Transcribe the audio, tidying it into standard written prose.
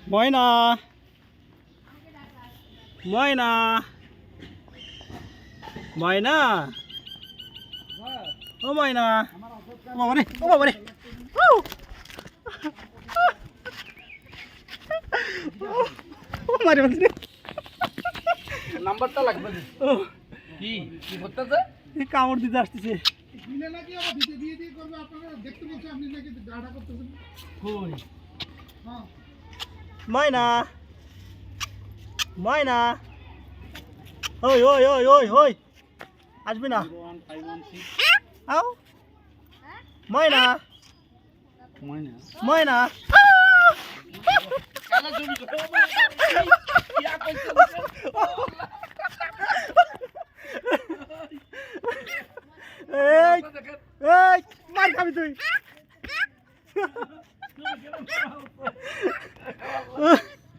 ময়না ময়না ময়না ও ময়না ও বাবা রে ও বাবা রে ও মারে মারে নাম্বারটা লাগবে ও কি কি করতেছে এই কামড় দিতে আসতেছে দিলে নাকি আবার দিতে দিয়ে দিয়ে করবে আপনারা দেখতে বলছে আপনি নাকি গাড়া করতেছেন কই হ্যাঁ ময়না ময়না ওই ওই ওই ওই ওই আসবি না আও ময়না ময়না কালা জমি কিয়া কইছে এই এই মার খাবি তুই